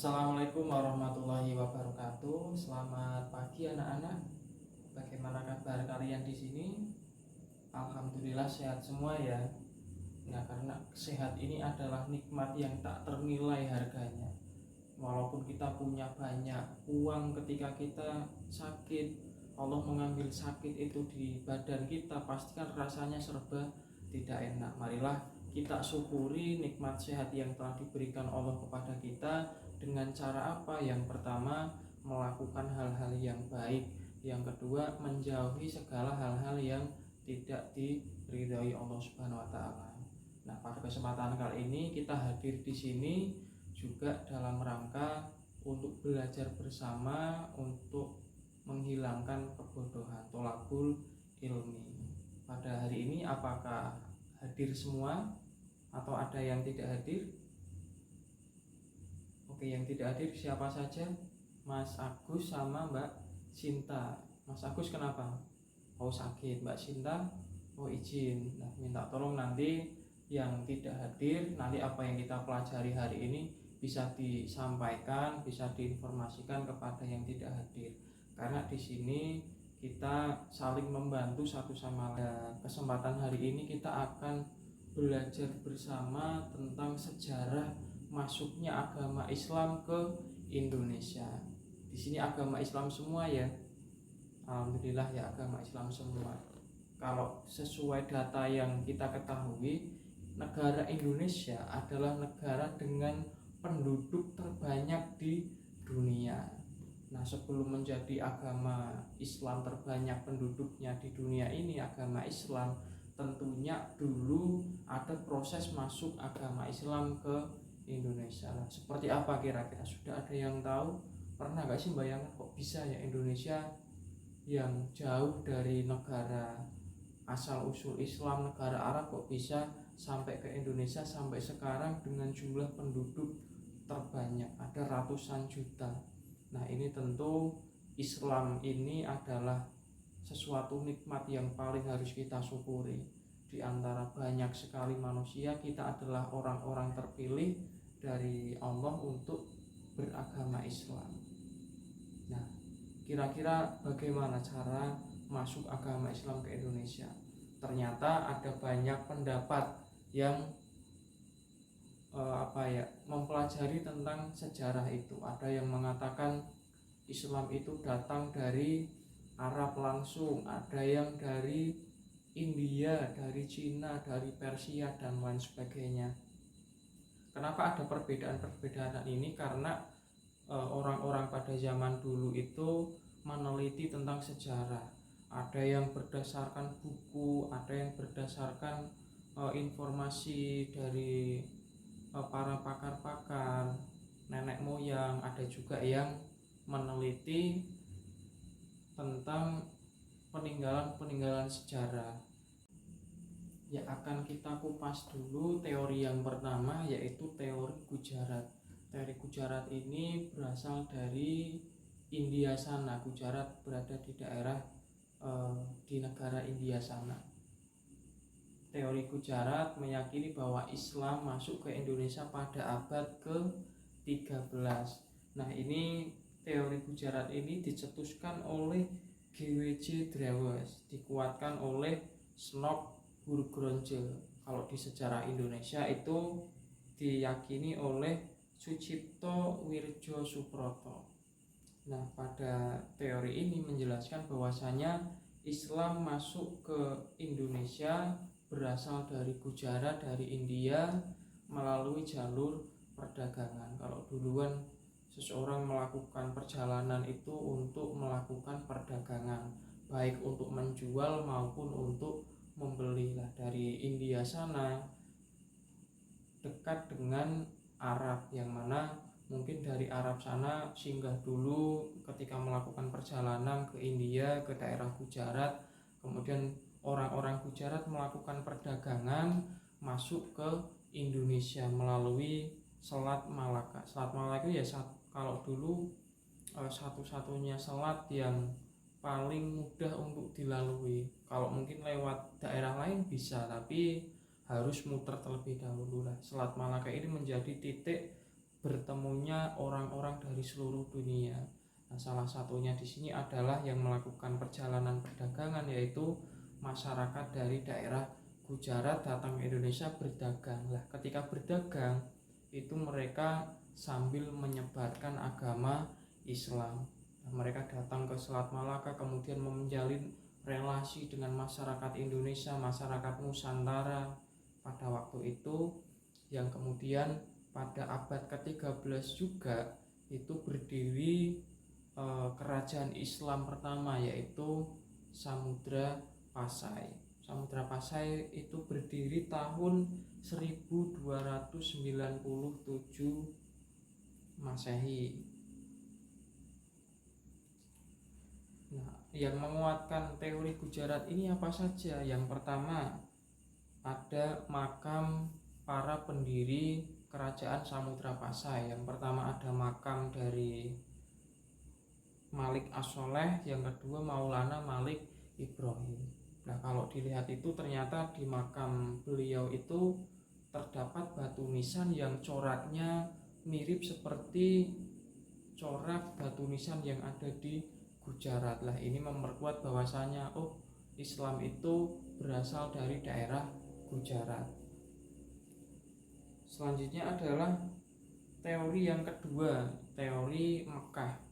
Assalamualaikum warahmatullahi wabarakatuh. Selamat pagi anak-anak. Bagaimana kabar kalian di sini? Alhamdulillah sehat semua ya. Nah, karena sehat ini adalah nikmat yang tak ternilai harganya. Walaupun kita punya banyak uang, ketika kita sakit, Allah mengambil sakit itu di badan kita, pastikan rasanya serba tidak enak. Marilah kita syukuri nikmat sehat yang telah diberikan Allah kepada kita dengan cara apa? Yang pertama, melakukan hal-hal yang baik. Yang kedua, menjauhi segala hal-hal yang tidak diridhai Allah Subhanahu wa taala. Nah, pada kesempatan kali ini kita hadir di sini juga dalam rangka untuk belajar bersama untuk menghilangkan kebodohan, tolabul ilmi. Pada hari ini apakah hadir semua atau ada yang tidak hadir? Oke, yang tidak hadir siapa saja? Mas Agus sama Mbak Sinta. Mas Agus kenapa? Oh sakit. Mbak Sinta oh izin. Nah, minta tolong nanti yang tidak hadir, nanti apa yang kita pelajari hari ini bisa disampaikan, bisa diinformasikan kepada yang tidak hadir. Karena di sini kita saling membantu satu sama lain. Kesempatan hari ini kita akan belajar bersama tentang sejarah masuknya agama Islam ke Indonesia. Di sini agama Islam semua ya. Alhamdulillah ya, agama Islam semua. Kalau sesuai data yang kita ketahui, negara Indonesia adalah negara dengan penduduk terbanyak di dunia. Nah, sebelum menjadi agama Islam terbanyak penduduknya di dunia ini, agama Islam, tentunya dulu ada proses masuk agama Islam ke Indonesia. Nah, seperti apa kira-kira? Sudah ada yang tahu? Pernah gak sih bayangkan kok bisa ya Indonesia yang jauh dari negara asal usul Islam, negara Arab, kok bisa sampai ke Indonesia sampai sekarang dengan jumlah penduduk terbanyak, ada ratusan juta. Nah, ini tentu Islam ini adalah sesuatu nikmat yang paling harus kita syukuri. Di antara banyak sekali manusia, kita adalah orang-orang terpilih dari Allah untuk beragama Islam. Nah, kira-kira bagaimana cara masuk agama Islam ke Indonesia? Ternyata ada banyak pendapat yang mempelajari tentang sejarah itu. Ada yang mengatakan Islam itu datang dari Arab langsung, ada yang dari India, dari Cina, dari Persia, dan lain sebagainya. Kenapa ada perbedaan-perbedaan ini? Karena orang-orang pada zaman dulu itu meneliti tentang sejarah. Ada yang berdasarkan buku, ada yang berdasarkan informasi dari para pakar-pakar, nenek moyang, ada juga yang meneliti tentang peninggalan-peninggalan sejarah. Ya, akan kita kupas dulu teori yang pertama, yaitu teori Gujarat. Teori Gujarat ini berasal dari India sana. Gujarat berada di daerah di negara India sana. Teori Gujarat meyakini bahwa Islam masuk ke Indonesia pada abad ke-13. Nah, ini teori Gujarat ini dicetuskan oleh G.W.J. Drawes, dikuatkan oleh Snok Burgronje. Kalau di sejarah Indonesia itu diyakini oleh Sucipto Wirjo Suproto. Nah, pada teori ini menjelaskan bahwasanya Islam masuk ke Indonesia berasal dari Gujarat, dari India, melalui jalur perdagangan. Kalau duluan seseorang melakukan perjalanan itu untuk melakukan perdagangan, baik untuk menjual maupun untuk membeli. Lah, dari India sana dekat dengan Arab, yang mana mungkin dari Arab sana singgah dulu ketika melakukan perjalanan ke India, ke daerah Gujarat. Kemudian orang-orang Gujarat melakukan perdagangan masuk ke Indonesia melalui Selat Malaka. Selat Malaka ya kalau dulu satu-satunya selat yang paling mudah untuk dilalui. Kalau mungkin lewat daerah lain bisa, tapi harus muter terlebih dahulu lah. Selat Malaka ini menjadi titik bertemunya orang-orang dari seluruh dunia. Nah, salah satunya di sini adalah yang melakukan perjalanan perdagangan, yaitu masyarakat dari daerah Gujarat datang ke Indonesia berdagang. Lah, ketika berdagang itu mereka sambil menyebarkan agama Islam. Nah, mereka datang ke Selat Malaka, kemudian menjalin relasi dengan masyarakat Indonesia, masyarakat Nusantara pada waktu itu, yang kemudian pada abad ke-13 juga itu berdiri kerajaan Islam pertama, yaitu Samudra Pasai. Samudra Pasai itu berdiri tahun 1297 Masehi. Nah, yang menguatkan teori Gujarat ini apa saja? Yang pertama, ada makam para pendiri kerajaan Samudra Pasai. Yang pertama ada makam dari Malik As-Soleh, yang kedua Maulana Malik Ibrahim. Nah, kalau dilihat itu ternyata di makam beliau itu terdapat batu nisan yang coraknya mirip seperti corak batu nisan yang ada di Gujarat. Lah, ini memperkuat bahwasanya Islam itu berasal dari daerah Gujarat. Selanjutnya adalah teori yang kedua, teori Mekah.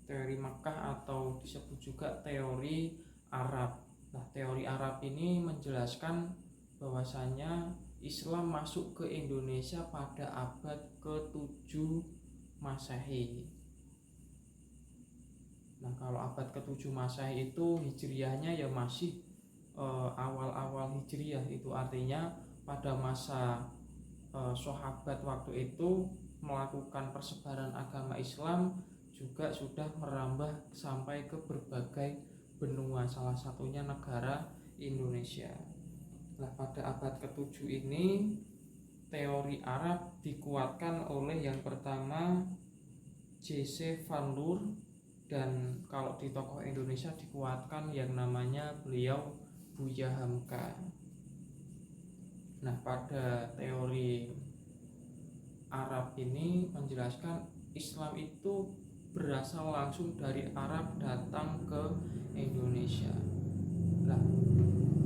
Teori Mekah atau disebut juga teori Arab. Nah, teori Arab ini menjelaskan bahwasanya Islam masuk ke Indonesia pada abad ke-7 Masehi. Nah, kalau abad ke-7 Masehi itu hijriyahnya ya masih awal-awal hijriyah, itu artinya pada masa sahabat waktu itu melakukan persebaran agama Islam juga sudah merambah sampai ke berbagai benua, salah satunya negara Indonesia. Nah, pada abad ke-7 ini teori Arab dikuatkan oleh yang pertama J.C. Van Loer, dan kalau di tokoh Indonesia dikuatkan yang namanya beliau Buya Hamka. Nah, pada teori Arab ini menjelaskan Islam itu berasal langsung dari Arab datang ke Indonesia. Nah,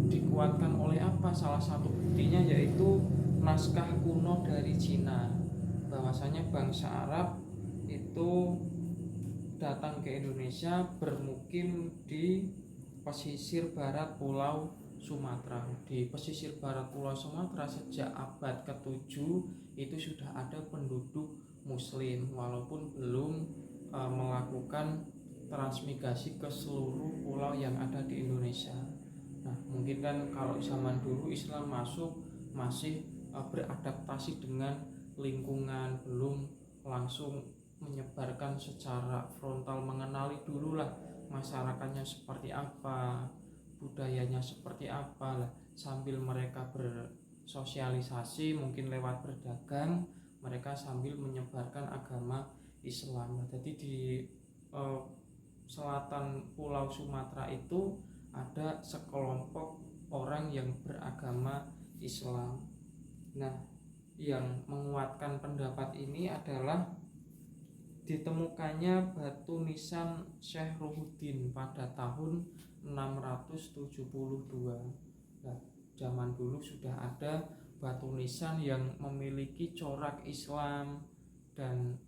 dikuatkan oleh apa? Salah satu buktinya yaitu naskah kuno dari Cina, bahwasanya bangsa Arab itu datang ke Indonesia, bermukim di pesisir barat Pulau Sumatera. Di pesisir barat Pulau Sumatera sejak abad ke-7 itu sudah ada penduduk Muslim, walaupun belum melakukan transmigrasi ke seluruh pulau yang ada di Indonesia. Nah, mungkin kan kalau zaman dulu Islam masuk masih beradaptasi dengan lingkungan, belum langsung menyebarkan secara frontal, mengenali dulu lah masyarakatnya seperti apa, budayanya seperti apa lah, sambil mereka bersosialisasi mungkin lewat berdagang, mereka sambil menyebarkan agama Islam. Jadi di selatan Pulau Sumatera itu ada sekelompok orang yang beragama Islam. Nah, yang menguatkan pendapat ini adalah ditemukannya batu nisan Syekh Ruhuddin pada tahun 672. Nah, zaman dulu sudah ada batu nisan yang memiliki corak Islam, dan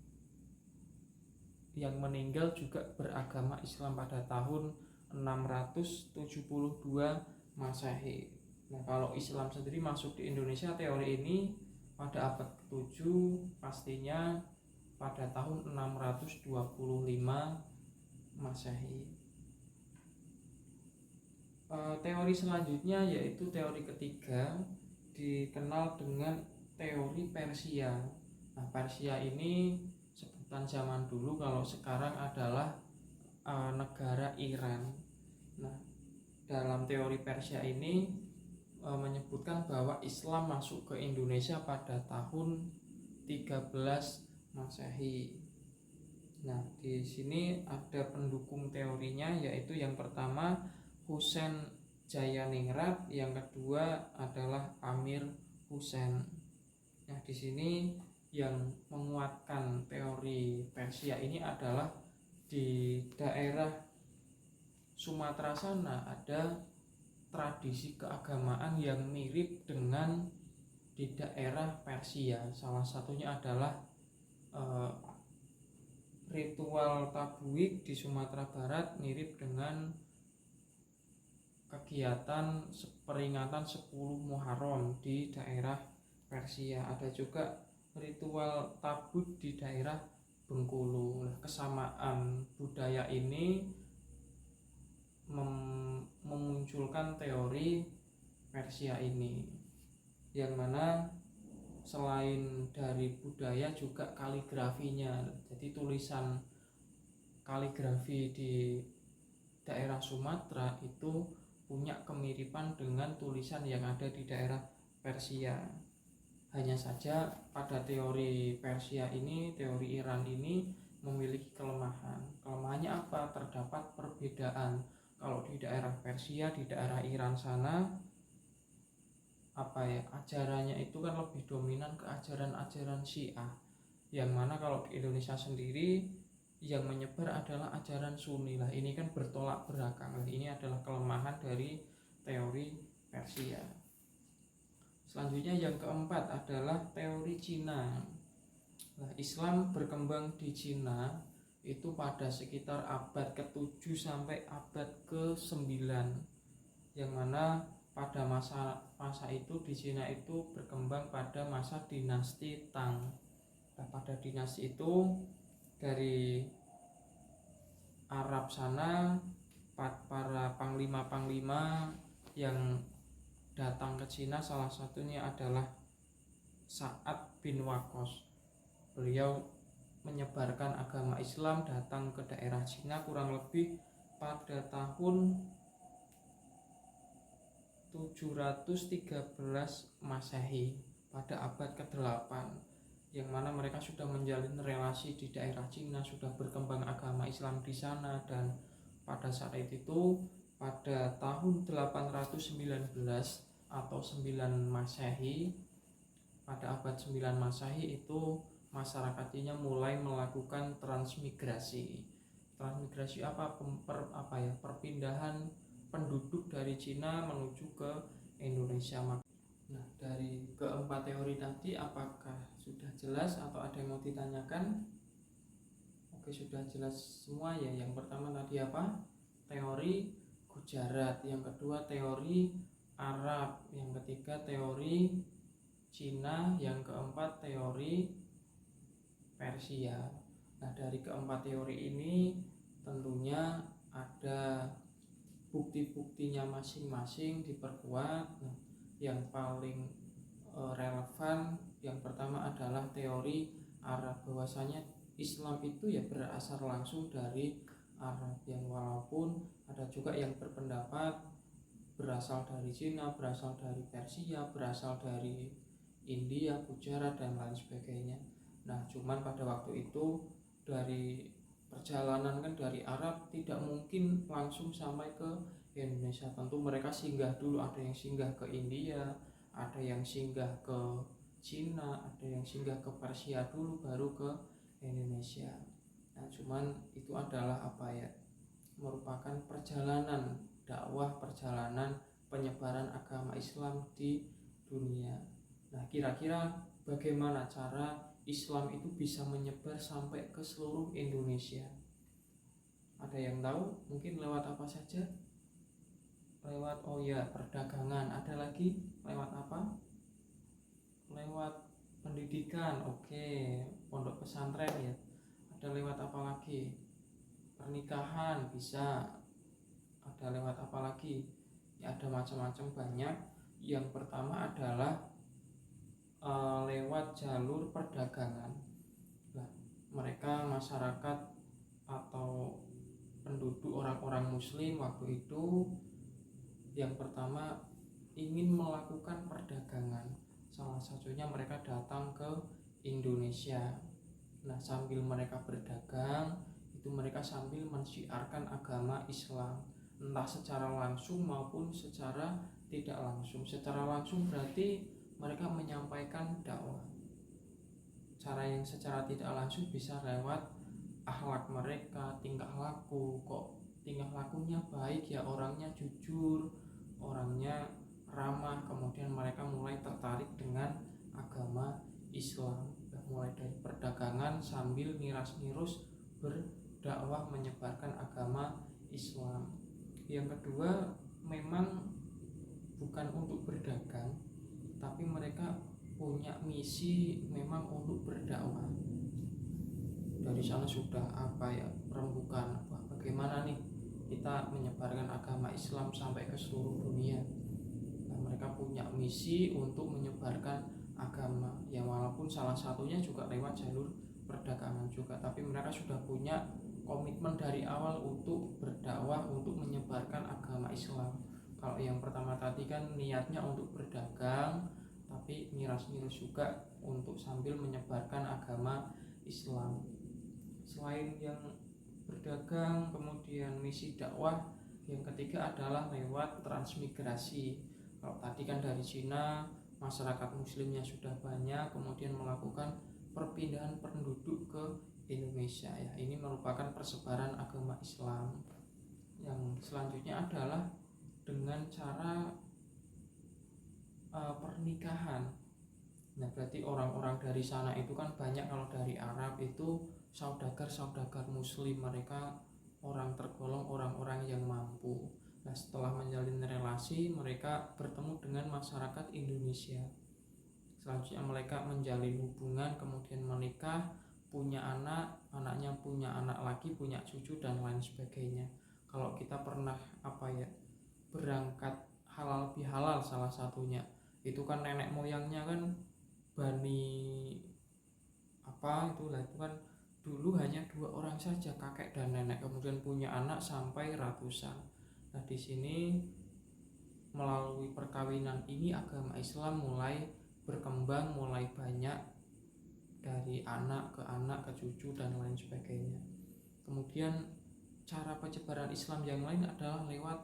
yang meninggal juga beragama Islam pada tahun 672 Masehi. Nah, kalau Islam sendiri masuk di Indonesia, teori ini pada abad ke-7 pastinya pada tahun 625 Masehi. Teori selanjutnya yaitu teori ketiga, dikenal dengan teori Persia. Nah, Persia ini sebutan zaman dulu, kalau sekarang adalah negara Iran. Nah, dalam teori Persia ini menyebutkan bahwa Islam masuk ke Indonesia pada tahun 13 Masehi. Nah, di sini ada pendukung teorinya, yaitu yang pertama Husain Jayaningrat, yang kedua adalah Amir Husain. Nah, di sini yang menguatkan teori Persia ini adalah di daerah Sumatera sana ada tradisi keagamaan yang mirip dengan di daerah Persia. Salah satunya adalah ritual tabuik di Sumatera Barat mirip dengan kegiatan peringatan 10 Muharram di daerah Persia. Ada juga ritual tabut di daerah Bengkulu. Kesamaan budaya ini memunculkan teori Persia ini, yang mana selain dari budaya juga kaligrafinya. Jadi tulisan kaligrafi di daerah Sumatera itu punya kemiripan dengan tulisan yang ada di daerah Persia. Hanya saja pada teori Persia ini, teori Iran ini memiliki kelemahan. Kelemahannya apa? Terdapat perbedaan. Kalau di daerah Persia, di daerah Iran sana, ajarannya itu kan lebih dominan ke ajaran-ajaran Syiah, yang mana kalau di Indonesia sendiri yang menyebar adalah ajaran Sunni. Lah ini kan bertolak belakang. Ini adalah kelemahan dari teori Persia. Selanjutnya yang keempat adalah teori Cina. Nah, Islam berkembang di Cina itu pada sekitar abad ke-7 sampai abad ke-9, yang mana pada masa itu di Cina itu berkembang pada masa dinasti Tang. Nah, pada dinasti itu dari Arab sana para panglima-panglima yang datang ke Cina, salah satunya adalah Sa'ad bin Waqqas. Beliau menyebarkan agama Islam, datang ke daerah Cina kurang lebih pada tahun 713 Masehi, pada abad ke-8, yang mana mereka sudah menjalin relasi di daerah Cina, sudah berkembang agama Islam di sana. Dan pada saat itu pada tahun 819 atau 9 Masehi, pada abad 9 Masehi itu masyarakatnya mulai melakukan transmigrasi. Transmigrasi perpindahan penduduk dari Cina menuju ke Indonesia. Nah, dari keempat teori tadi apakah sudah jelas atau ada yang mau ditanyakan? Oke, sudah jelas semua ya. Yang pertama tadi apa? Teori Gujarat, yang kedua teori Arab, yang ketiga teori Cina, yang keempat teori Persia. Nah, dari keempat teori ini tentunya ada bukti-buktinya masing-masing diperkuat. Nah, yang paling relevan yang pertama adalah teori Arab, bahwasanya Islam itu ya berasal langsung dari Arab, yang walaupun ada juga yang berpendapat berasal dari Cina, berasal dari Persia, berasal dari India, Gujarat dan lain sebagainya. Nah, cuman pada waktu itu dari perjalanan kan dari Arab tidak mungkin langsung sampai ke Indonesia. Tentu mereka singgah dulu, ada yang singgah ke India, ada yang singgah ke Cina, ada yang singgah ke Persia dulu baru ke Indonesia. Nah, cuman itu adalah merupakan perjalanan dakwah, perjalanan penyebaran agama Islam di dunia. Nah, kira-kira bagaimana cara Islam itu bisa menyebar sampai ke seluruh Indonesia? Ada yang tahu? Mungkin lewat apa saja? Lewat perdagangan. Ada lagi lewat apa? Lewat pendidikan. Oke, pondok pesantren ya. Ada lewat apa lagi? Pernikahan bisa. Ada lewat apa lagi? Ya, ada macam-macam banyak. Yang pertama adalah lewat jalur perdagangan. Nah, mereka masyarakat atau penduduk orang-orang muslim waktu itu yang pertama ingin melakukan perdagangan. Salah satunya mereka datang ke Indonesia. Nah, sambil mereka berdagang itu mereka sambil mensyiarkan agama Islam, entah secara langsung maupun secara tidak langsung. Secara langsung berarti mereka menyampaikan dakwah. cara yang secara tidak langsung bisa lewat akhlak mereka, tingkah laku. Kok tingkah lakunya baik ya, orangnya jujur, orangnya ramah, kemudian mereka mulai tertarik dengan agama Islam. Mulai dari perdagangan sambil miras-mirus berdakwah menyebarkan agama Islam. Yang kedua, memang bukan untuk berdagang, tapi mereka punya misi memang untuk berdakwah. Dari sana sudah perembukan bagaimana nih kita menyebarkan agama Islam sampai ke seluruh dunia. Nah, mereka punya misi untuk menyebarkan agama, ya walaupun salah satunya juga lewat jalur perdagangan juga, tapi mereka sudah punya komitmen dari awal untuk berdakwah, untuk menyebarkan agama Islam. Kalau yang pertama tadi kan niatnya untuk berdagang, tapi miras-miras juga untuk sambil menyebarkan agama Islam. Selain yang berdagang, kemudian misi dakwah yang ketiga adalah lewat transmigrasi. Kalau tadi kan dari Cina, masyarakat muslimnya sudah banyak, kemudian melakukan perpindahan penduduk ke Indonesia. Ya, ini merupakan persebaran agama Islam. Yang selanjutnya adalah dengan cara pernikahan. Nah, berarti orang-orang dari sana itu kan banyak, kalau dari Arab itu saudagar muslim, mereka orang tergolong orang-orang yang mampu. Nah, setelah menjalin relasi, mereka bertemu dengan masyarakat Indonesia. Selanjutnya mereka menjalin hubungan, kemudian menikah, punya anak, anaknya punya anak lagi, punya cucu dan lain sebagainya. Kalau kita pernah berangkat halal bihalal salah satunya, itu kan nenek moyangnya kan Bani itu kan dulu hanya 2 orang saja, kakek dan nenek, kemudian punya anak sampai ratusan. Nah, di sini melalui perkawinan ini agama Islam mulai berkembang, mulai banyak, dari anak ke cucu dan lain sebagainya. Kemudian cara penyebaran Islam yang lain adalah lewat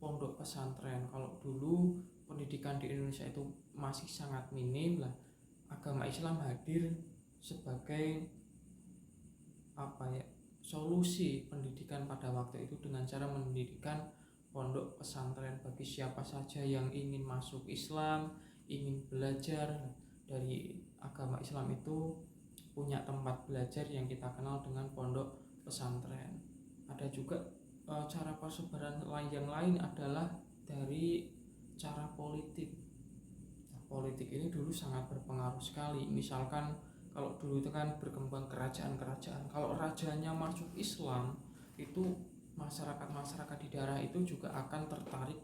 pondok pesantren. Kalau dulu pendidikan di Indonesia itu masih sangat minim lah, agama Islam hadir sebagai solusi pendidikan pada waktu itu dengan cara mendirikan pondok pesantren bagi siapa saja yang ingin masuk Islam, ingin belajar dari agama Islam itu punya tempat belajar yang kita kenal dengan pondok pesantren. Ada juga cara persebaran yang lain adalah dari cara politik. Nah, politik ini dulu sangat berpengaruh sekali. Misalkan kalau dulu itu kan berkembang kerajaan-kerajaan, kalau rajanya masuk Islam, itu masyarakat di daerah itu juga akan tertarik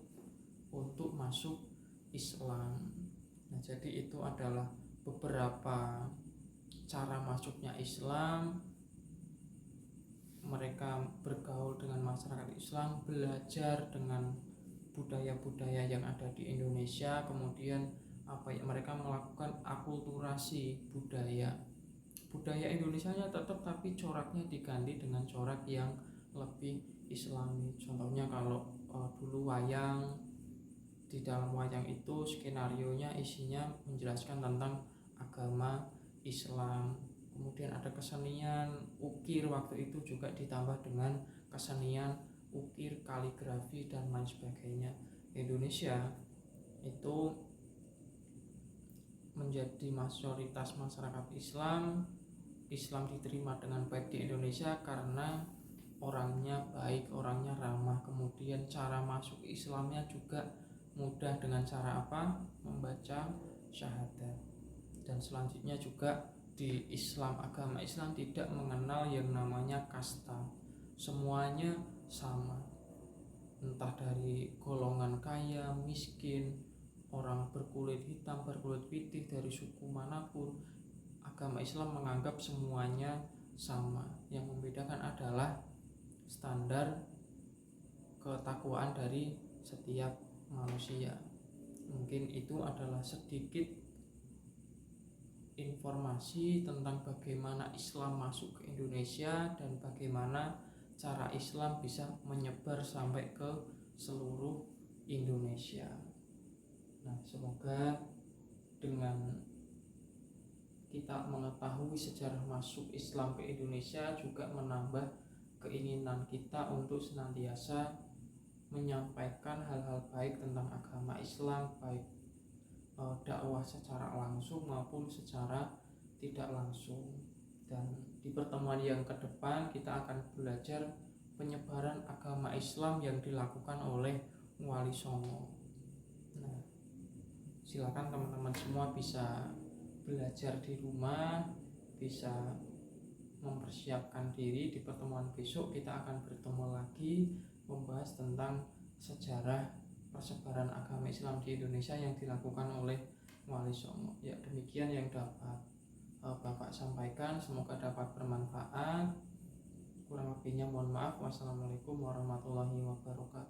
untuk masuk Islam. Nah, jadi itu adalah beberapa cara masuknya Islam. Mereka bergaul dengan masyarakat Islam, belajar dengan budaya-budaya yang ada di Indonesia, kemudian mereka melakukan akulturasi budaya Indonesianya tetap, tapi coraknya diganti dengan corak yang lebih Islami. Contohnya kalau dulu wayang, di dalam wayang itu skenarionya isinya menjelaskan tentang agama Islam. Kemudian ada kesenian ukir, waktu itu juga ditambah dengan kesenian ukir, kaligrafi dan lain sebagainya. Indonesia itu menjadi mayoritas masyarakat Islam diterima dengan baik di Indonesia karena orangnya baik, orangnya ramah. Kemudian cara masuk Islamnya juga mudah dengan cara membaca syahadat. Dan selanjutnya juga di Islam, agama Islam tidak mengenal yang namanya kasta, semuanya sama, entah dari golongan kaya, miskin, orang berkulit hitam, berkulit putih, dari suku manapun. Agama Islam menganggap semuanya sama. Yang membedakan adalah standar ketakwaan dari setiap manusia. Mungkin itu adalah sedikit informasi tentang bagaimana Islam masuk ke Indonesia dan bagaimana cara Islam bisa menyebar sampai ke seluruh Indonesia. Nah, semoga dengan kita mengetahui sejarah masuk Islam ke Indonesia juga menambah keinginan kita untuk senantiasa menyampaikan hal-hal baik tentang agama Islam, baik dakwah secara langsung maupun secara tidak langsung. Dan di pertemuan yang ke depan kita akan belajar penyebaran agama Islam yang dilakukan oleh Wali Songo. Nah, silakan teman-teman semua bisa belajar di rumah, bisa mempersiapkan diri. Di pertemuan besok kita akan bertemu lagi membahas tentang sejarah persebaran agama Islam di Indonesia yang dilakukan oleh Wali Songo. Ya, demikian yang dapat Bapak sampaikan, semoga dapat bermanfaat. Kurang lebihnya mohon maaf. Wassalamualaikum warahmatullahi wabarakatuh.